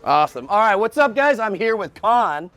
Awesome. All right, what's up, guys? I'm here with Khan.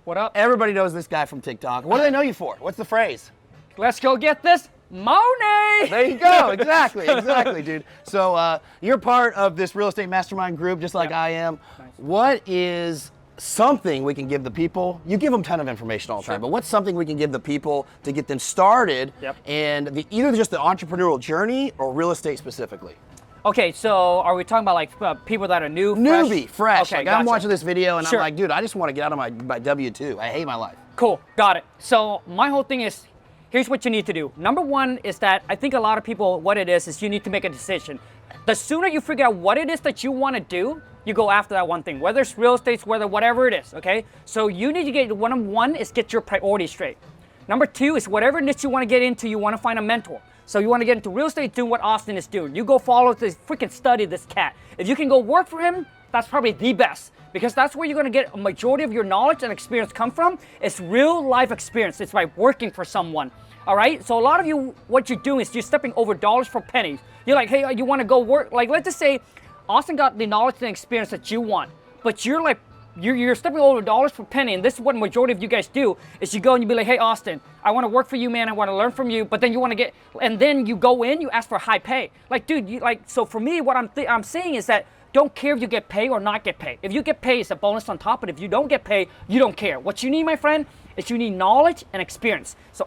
What up? Everybody knows this guy from TikTok. What do they know you for? What's the phrase? Let's go get this money. There you go. Exactly, dude. So you're part of this real estate mastermind group, just like I am. Nice. What is something we can give the people? You give them a ton of information all the time, but what's something we can give the people to get them started and either just the entrepreneurial journey or real estate specifically? Okay, so are we talking about like people that are new, Newbie, fresh. Okay, like gotcha. I'm watching this video and I'm like, dude, I just want to get out of my W-2. I hate my life. Cool, got it. So my whole thing is, here's what you need to do. Number one is that I think a lot of people, what it is you need to make a decision. The sooner you figure out what it is that you want to do, you go after that one thing, whether it's real estate, whether whatever it is, okay? So you need to get, one is get your priorities straight. Number two is whatever niche you want to get into, you want to find a mentor. So you want to get into real estate, doing what Austin is doing. You go follow this, freaking study this cat. If you can go work for him, that's probably the best, because that's where you're going to get a majority of your knowledge and experience come from. It's real life experience. It's by working for someone. All right, so a lot of you, what you're doing is you're stepping over dollars for pennies. You're like, hey, you want to go work? Like, let's just say Austin got the knowledge and experience that you want, but you're like, you're stepping over dollars for penny, and this is what majority of you guys do, is you go and you be like, hey, Austin, I want to work for you, man. I want to learn from you, but then you want to get, and then you go in, you ask for high pay. Like, dude, so for me, what I'm saying is that don't care if you get paid or not get paid. If you get paid, it's a bonus on top, but if you don't get paid, you don't care. What you need, my friend, is you need knowledge and experience. So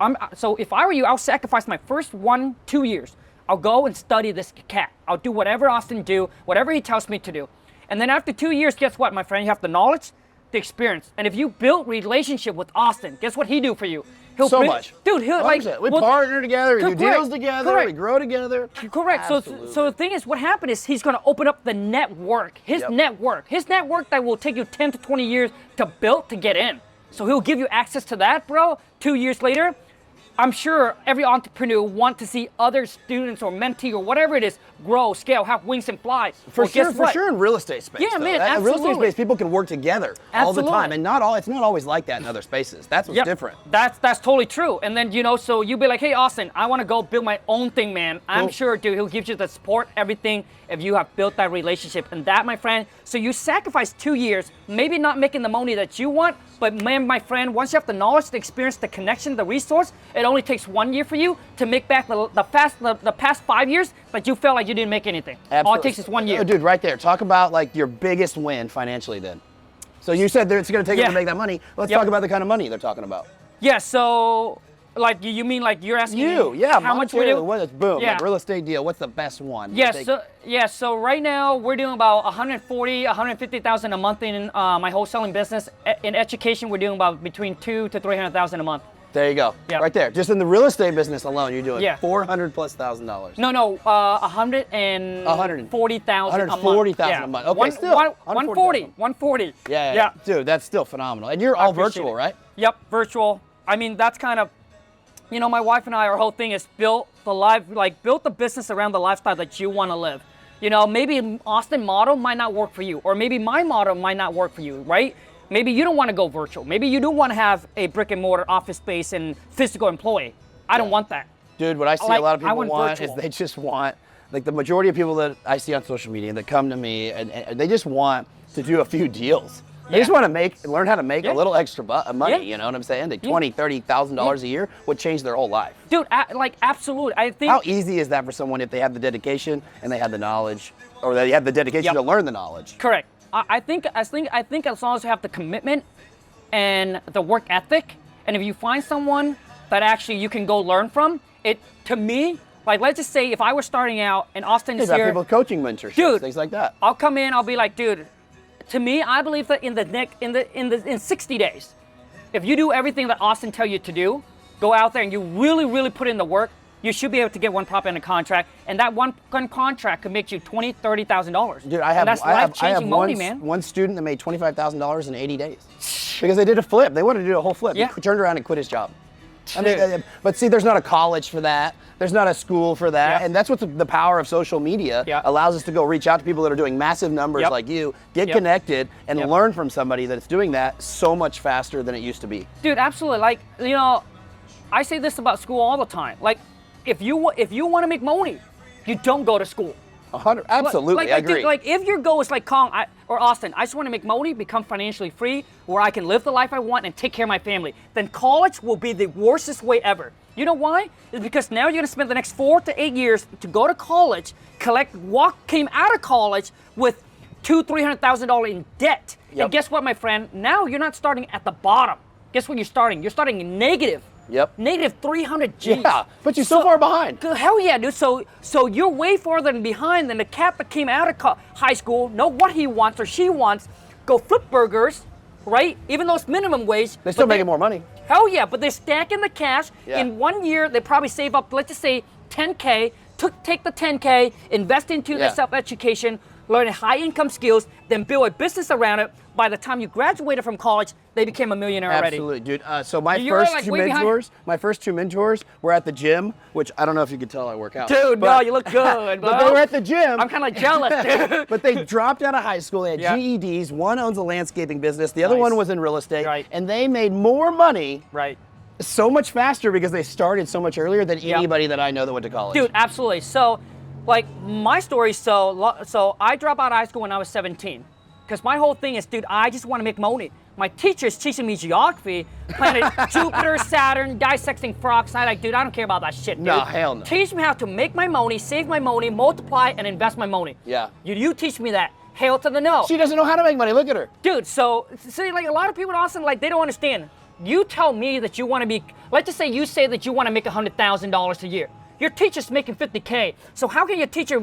if I were you, I'll sacrifice my first 1-2 years. I'll go and study this cat. I'll do whatever Austin do, whatever he tells me to do. And then after 2 years, guess what, my friend? You have the knowledge, the experience. And if you build relationship with Austin, guess what he do for you? He'll Dude, he'll we partner together, we do deals together, we grow together. Correct. So the thing is, what happened is he's going to open up the network, his network that will take you 10 to 20 years to build to get in. So he'll give you access to that, bro. 2 years later, I'm sure every entrepreneur wants to see other students or mentee or whatever it is grow, scale, have wings and fly. For sure in real estate space. Yeah, though. man, In real estate space, people can work together all the time, and it's not always like that in other spaces. That's what's different. That's totally true. And then so you be like, hey, Austin, I want to go build my own thing, man. I'm sure, dude, he'll give you the support, everything, if you have built that relationship. And that, my friend, so you sacrifice 2 years, maybe not making the money that you want, but man, my friend, once you have the knowledge, the experience, the connection, the resource, it only takes 1 year for you to make back the past 5 years that you felt like you didn't make anything. Absolutely. All it takes is 1 year. Oh, dude, right there. Talk about like your biggest win financially then. So you said it's going to take them to make that money. Let's talk about the kind of money they're talking about. Yeah, so like you mean like you're asking me how much we do? Like real estate deal. What's the best one? So right now we're doing about 140, 150,000 a month in my wholesaling business. In education, we're doing about between 200 to 300,000 a month. There you go. Yep. Right there. Just in the real estate business alone, you're doing $400,000+. No, 140,000 a month. 140,000 a month. Okay, still. 140. Yeah. Dude, that's still phenomenal. And you're all virtual, right? Yep, virtual. I mean, that's kind of, my wife and I, our whole thing is build the business around the lifestyle that you want to live. Maybe Austin model might not work for you, or maybe my model might not work for you, right? Maybe you don't want to go virtual. Maybe you do want to have a brick and mortar office space and physical employee. I don't want that. Dude, what I see a lot of people want is they just want, like the majority of people that I see on social media that come to me, and they just want to do a few deals. They just want to learn how to make a little extra money, you know what I'm saying? Like $20,000, $30,000 a year would change their whole life. Dude, absolutely. I think. How easy is that for someone if they have the dedication and they have the knowledge, or they have the dedication to learn the knowledge? Correct. I think as long as you have the commitment and the work ethic, and if you find someone that actually you can go learn from, to me, like let's just say if I was starting out and Austin is here, people coaching mentorships, dude, things like that. I'll come in, I'll be like, dude, to me, I believe that in 60 days, if you do everything that Austin tell you to do, go out there and you really, really put in the work, you should be able to get one property under contract, and that one contract could make you $20,000, $30,000. Dude, I have one student that made $25,000 in 80 days because they did a flip. They wanted to do a whole flip. He turned around and quit his job. I mean, but see, there's not a college for that. There's not a school for that. And that's what the power of social media allows us to go reach out to people that are doing massive numbers like you, get connected, and learn from somebody that's doing that so much faster than it used to be. Dude, absolutely. Like, I say this about school all the time. Like, if you want to make money, you don't go to school. 100, absolutely, I agree. Dude, like if your goal is like Khang or Austin, I just want to make money, become financially free, where I can live the life I want and take care of my family, then college will be the worstest way ever. You know why? It's because now you're gonna spend the next 4 to 8 years to go to college, came out of college with $200,000-$300,000 in debt. Yep. And guess what, my friend? Now you're not starting at the bottom. Guess what you're starting? You're starting in negative. Yep. Negative 300 G's. Yeah, but you're so far behind. Hell yeah, dude. So you're way farther behind than the cat that came out of high school, know what he wants or she wants, go flip burgers, right? Even though it's minimum wage. They're still making more money. Hell yeah, but they're stacking the cash. Yeah. In 1 year, they probably save up, let's just say, 10K, take the 10K, invest into their self-education, learn high income skills, then build a business around it. By the time you graduated from college, they became a millionaire already. Absolutely, dude. So my first two mentors were at the gym, which I don't know if you could tell I work out. Dude, no, you look good, bro. But they were at the gym. I'm kind of jealous, dude. But they dropped out of high school. They had GEDs. One owns a landscaping business. The other one was in real estate. Right. And they made more money so much faster because they started so much earlier than anybody that I know that went to college. Dude, absolutely. So, like, my story, so I dropped out of high school when I was 17. Because my whole thing is, dude, I just want to make money. My teacher's teaching me geography, planet Jupiter, Saturn, dissecting frogs. I'm like, dude, I don't care about that shit, dude. No, hell no. Teach me how to make my money, save my money, multiply, and invest my money. Yeah. You teach me that. Hail to the no. She doesn't know how to make money. Look at her. Dude, so, see, like, a lot of people in Austin, like, they don't understand. You tell me that you want to be, let's just say you say that you want to make $100,000 a year. Your teacher's making 50K. So how can your teacher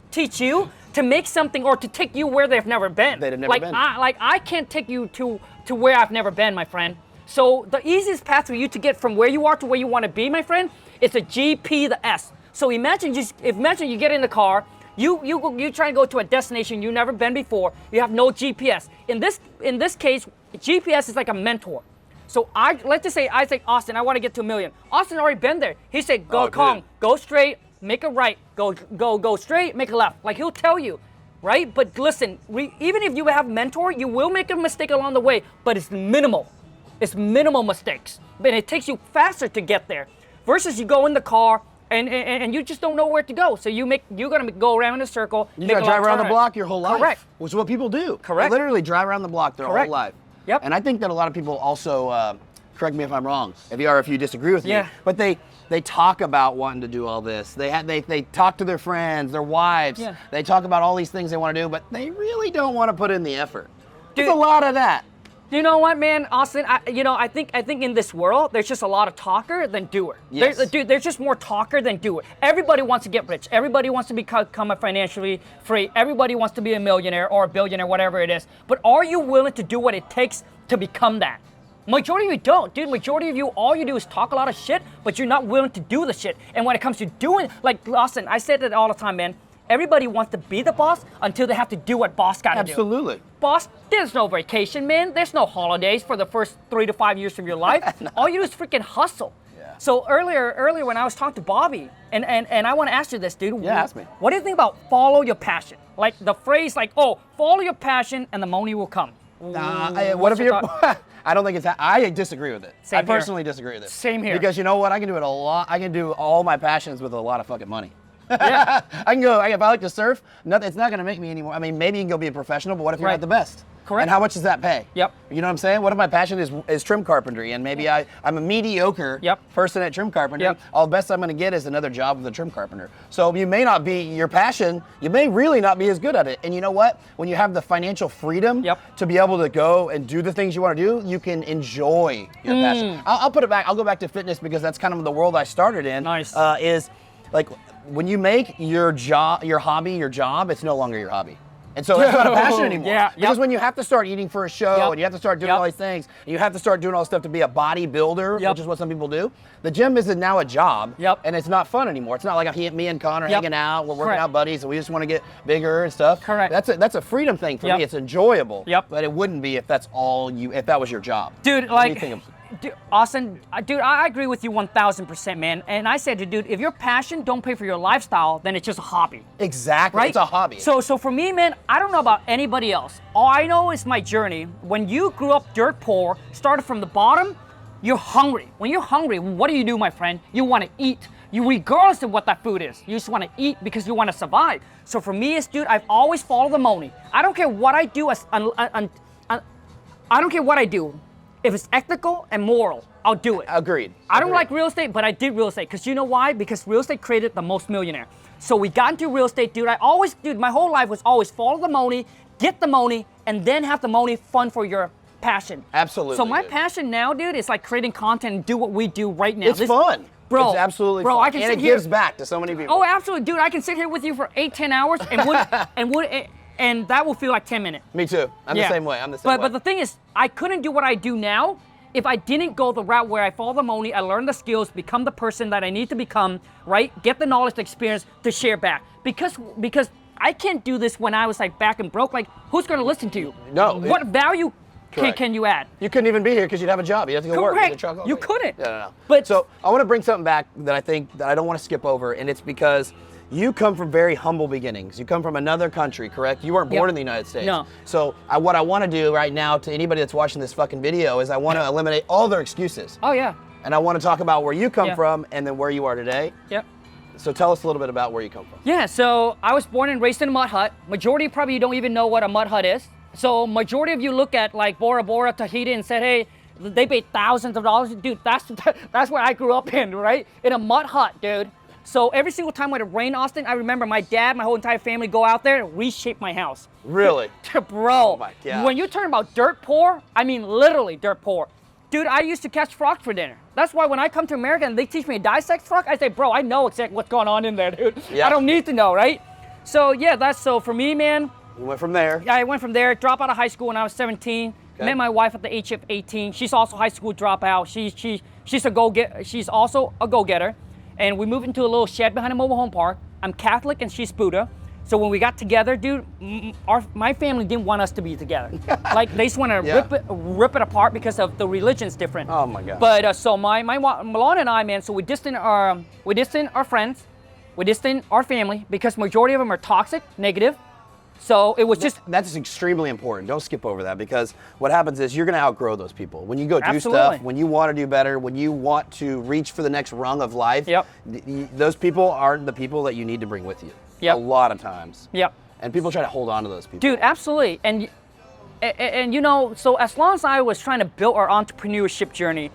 teach you to make something or to take you where they've never been? They've never been. I can't take you to where I've never been, my friend. So the easiest path for you to get from where you are to where you want to be, my friend, is a GP, the S. So imagine you get in the car, you try to go to a destination you've never been before, you have no GPS. In this case, GPS is like a mentor. So let's just say I say, Austin, I want to get to $1 million. Austin already been there. He said, go Khang, go straight, make a right, go straight, make a left. Like he'll tell you, right? But listen, even if you have a mentor, you will make a mistake along the way, but it's minimal. It's minimal mistakes. But it takes you faster to get there. Versus you go in the car and you just don't know where to go. So you're gonna go around in a circle. You gotta drive around the block your whole life. Correct. Which is what people do. Correct. They literally drive around the block their whole life. Yep. And I think that a lot of people also, correct me if I'm wrong, if you disagree with me, but they talk about wanting to do all this. They talk to their friends, their wives. Yeah. They talk about all these things they want to do, but they really don't want to put in the effort. There's a lot of that. You know what, man, Austin? I think in this world, there's just a lot of talker than doer. Yes. There's just more talker than doer. Everybody wants to get rich. Everybody wants to become a financially free. Everybody wants to be a millionaire or a billionaire, whatever it is. But are you willing to do what it takes to become that? Majority of you don't, dude. Majority of you, all you do is talk a lot of shit, but you're not willing to do the shit. And when it comes to doing, like Austin, I said that all the time, man. Everybody wants to be the boss until they have to do what boss gotta do. Absolutely. Boss, there's no vacation, man. There's no holidays for the first 3 to 5 years of your life. No. All you do is freaking hustle. Yeah. So earlier when I was talking to Bobby, and I want to ask you this, dude. Yeah, ask me. What do you think about follow your passion? Like the phrase, like, oh, follow your passion and the money will come. What if you're? I don't think it's. I disagree with it. Same I personally disagree with it. Same here. Because you know what? I can do it a lot. I can do all my passions with a lot of fucking money. Yeah. I can go. If I like to surf, it's not going to make me anymore. I mean, maybe you can go be a professional, but what if you're not the best? Correct. And how much does that pay? Yep. You know what I'm saying? What if my passion is trim carpentry, and maybe I'm a mediocre person at trim carpentry. Yep. All the best I'm going to get is another job with a trim carpenter. So you may not be your passion. You may really not be as good at it. And you know what? When you have the financial freedom to be able to go and do the things you want to do, you can enjoy your passion. I'll put it back. I'll go back to fitness because that's kind of the world I started in. Nice. Is like when you make your hobby your job, it's no longer your hobby. And so it's not a passion anymore. Yeah, because when you have to start eating for a show and you have to start doing all these things, and you have to start doing all this stuff to be a bodybuilder, which is what some people do, the gym is now a job, and it's not fun anymore. It's not like me and Connor hanging out, we're working out buddies, and we just want to get bigger and stuff. Correct. That's a freedom thing for me. It's enjoyable. Yep. But it wouldn't be if that was your job. Dude, Dude, Austin, dude, I agree with you 1,000%, man. And I said to dude, if your passion don't pay for your lifestyle, then it's just a hobby. Exactly, right? It's a hobby. So for me, man, I don't know about anybody else. All I know is my journey. When you grew up dirt poor, started from the bottom, you're hungry. When you're hungry, what do, my friend? You want to eat. You, regardless of what that food is, you just want to eat because you want to survive. So for me, it's, dude, I've always followed the money. I don't care what I do. I don't care what I do. If it's ethical and moral, I'll do it. Agreed. I don't like real estate, but I did real estate. Because you know why? Because real estate created the most millionaire. So we got into real estate, dude. Dude, my whole life was always follow the money, get the money, and then have the money fund for your passion. Absolutely. So my passion now, dude, is like creating content and do what we do right now. It's fun. Bro, it's absolutely fun. I can and sit it here, gives back to so many people. Oh, absolutely, dude. I can sit here with you for 8-10 hours and that will feel like 10 minutes. Me too. I'm the same way. But the thing is, I couldn't do what I do now if I didn't go the route where I follow the money, I learn the skills, become the person that I need to become, right? Get the knowledge, the experience to share back. Because I can't do this when I was like back and broke. Like, who's gonna listen to you? No. What value can you add? You couldn't even be here because you'd have a job. You have to go work. You couldn't. No. But so I want to bring something back that I think that I don't want to skip over, and it's because you come from very humble beginnings. You come from another country, correct? You weren't born in the United States. No. So what I want to do right now to anybody that's watching this fucking video is I want to eliminate all their excuses. Oh yeah. And I want to talk about where you come from and then where you are today. Yep. So tell us a little bit about where you come from. Yeah, so I was born and raised in a mud hut. Majority probably don't even know what a mud hut is. So majority of you look at like Bora Bora, Tahiti and said, hey, they paid thousands of dollars. Dude, that's where I grew up in, right? In a mud hut, dude. So every single time when it rained, Austin, I remember my dad, my whole entire family go out there and reshape my house. Really? Bro, oh my God. When you turn about dirt poor, I mean literally dirt poor. Dude, I used to catch frogs for dinner. That's why when I come to America and they teach me to dissect frog, I say, bro, I know exactly what's going on in there, dude. Yeah. I don't need to know, right? So yeah, so for me, man. You went from there. Yeah, I went from there, dropped out of high school when I was 17. Okay. Met my wife at the age of 18. She's also a high school dropout. She's also a go-getter. And we moved into a little shed behind a mobile home park. I'm Catholic and she's Buddha. So when we got together, dude, my family didn't want us to be together. Like they just want to rip it apart because of the religion's different. Oh my God. But so Milan and I, man, so we distant our friends, we distant our family because majority of them are toxic, negative. So it was just... That's extremely important. Don't skip over that because what happens is you're going to outgrow those people. When you go do stuff, when you want to do better, when you want to reach for the next rung of life, those people aren't the people that you need to bring with you. A lot of times. And people try to hold on to those people. Dude, absolutely. And you know, so as long as I was trying to build our entrepreneurship journey,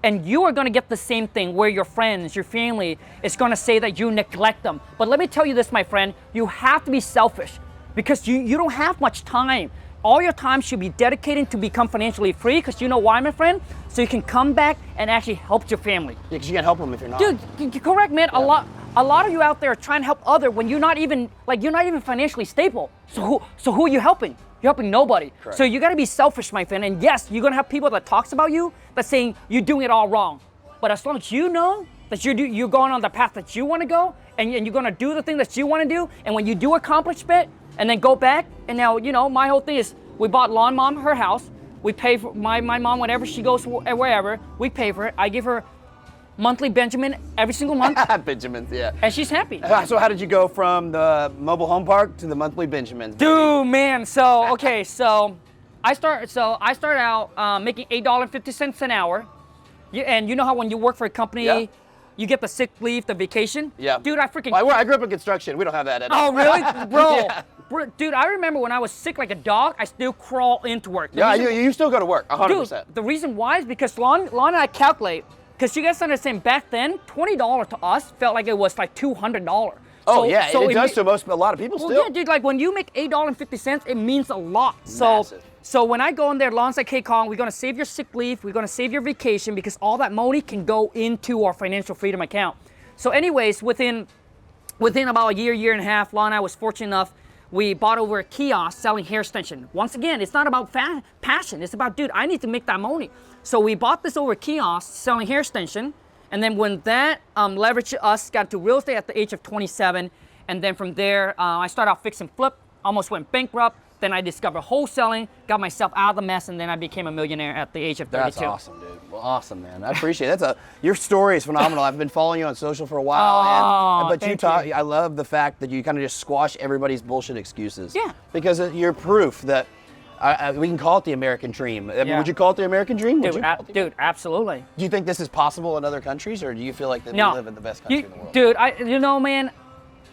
and you are going to get the same thing where your friends, your family is going to say that you neglect them. But let me tell you this, my friend, you have to be selfish. Because you don't have much time. All your time should be dedicated to become financially free because you know why, my friend? So you can come back and actually help your family. Yeah, because you can't help them if you're not. Dude, correct, man. Yeah. A lot of you out there are trying to help others when you're not even financially stable. So who are you helping? You're helping nobody. Correct. So you got to be selfish, my friend. And yes, you're going to have people that talks about you that's saying you're doing it all wrong. But as long as you know that you're going on the path that you want to go and you're going to do the thing that you want to do, and when you do accomplish it, and then go back, and now, you know, my whole thing is we bought Lawn Mom her house. We pay for my mom whenever she goes wherever, we pay for it. I give her monthly Benjamin every single month. Benjamins, yeah. And she's happy. So how did you go from the mobile home park to the monthly Benjamins? Dude, man, so, okay, so I started out making $8.50 an hour. And you know how when you work for a company, you get the sick leave, the vacation? Yeah. Dude, I freaking... Well, I grew up in construction. We don't have that at all. Oh, really? Bro. Dude, I remember when I was sick like a dog, I still crawl into work. You still go to work, 100%. Dude, the reason why is because Lon and I calculate, because you guys understand, back then, $20 to us felt like it was like $200. Oh, yeah, it does to a lot of people still. Yeah, dude, like when you make $8.50, it means a lot. Massive. So when I go in there, Lon's like, hey, Khang, we're going to save your sick leave, we're going to save your vacation, because all that money can go into our financial freedom account. So anyways, within about a year and a half, Lon and I was fortunate enough, we bought over a kiosk selling hair extension. Once again, it's not about passion. It's about, dude, I need to make that money. So we bought this over kiosk selling hair extension. And then when that leveraged us, got into real estate at the age of 27. And then from there, I started out fix and flip, almost went bankrupt. Then I discovered wholesaling, got myself out of the mess, and then I became a millionaire at the age of 32. That's awesome, dude. Well, awesome, man. I appreciate it. Your story is phenomenal. I've been following you on social for a while. I love the fact that you kind of just squash everybody's bullshit excuses. Yeah. Because you're proof that We can call it the American dream. I mean, Yeah. would you call it the American dream? Dude, absolutely. Do you think this is possible in other countries, or do you feel like that we live in the best country in the world? Dude, man,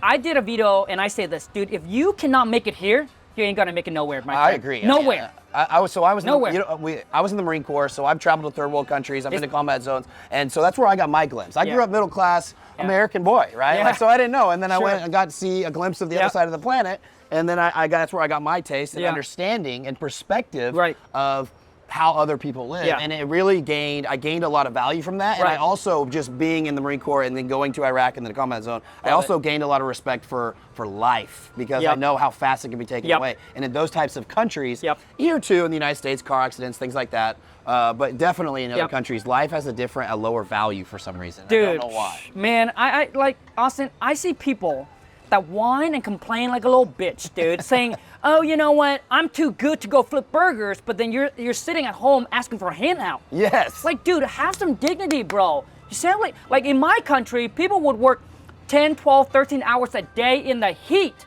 I did a video and I say this, dude, if you cannot make it here, you ain't gonna make it nowhere, my friend. I agree. Nowhere. I was Nowhere. I was in the Marine Corps, so I've traveled to third world countries. I've been to combat zones, and so that's where I got my glimpse. I grew up middle class American boy, right? Yeah. Like, so I didn't know, and then I Sure. went and got to see a glimpse of the other side of the planet, and then that's where I got my taste and understanding and perspective of how other people live, and it really I gained a lot of value from that, and I also, just being in the Marine Corps and then going to Iraq and then the combat zone, I also gained a lot of respect for life, because I know how fast it can be taken away. And in those types of countries, here too in the United States, car accidents, things like that, but definitely in other countries, life has a lower value for some reason. Dude, I don't know why. Man, I like, Austin, I see people that whine and complain like a little bitch, dude, saying, oh, you know what, I'm too good to go flip burgers, but then you're sitting at home asking for a handout. Yes. Like, dude, have some dignity, bro. You sound like in my country, people would work 10, 12, 13 hours a day in the heat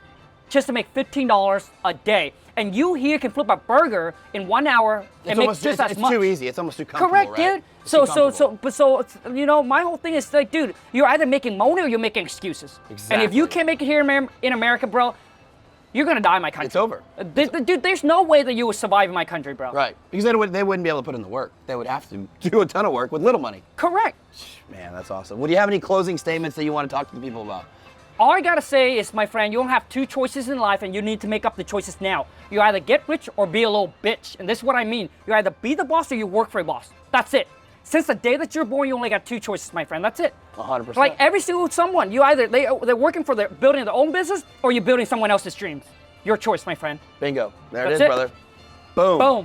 just to make $15 a day. And you here can flip a burger in 1 hour and make just as much. It's too easy. It's almost too comfortable, correct, right? dude. So, you know, my whole thing is like, dude, you're either making money or you're making excuses. Exactly. And if you can't make it here in America, bro, you're gonna die in my country. It's over. Dude, there's no way that you would survive in my country, bro. Right. Because they wouldn't be able to put in the work. They would have to do a ton of work with little money. Correct. Man, that's awesome. Well, do you have any closing statements that you want to talk to the people about? All I gotta say is, my friend, you don't have two choices in life, and you need to make up the choices now. You either get rich or be a little bitch. And this is what I mean. You either be the boss or you work for a boss. That's it. Since the day that you're born, you only got two choices, my friend. That's it. 100%. Like every single someone, you either they're working for building their own business, or you're building someone else's dreams. Your choice, my friend. Bingo. There That's it is, brother. Boom. Boom.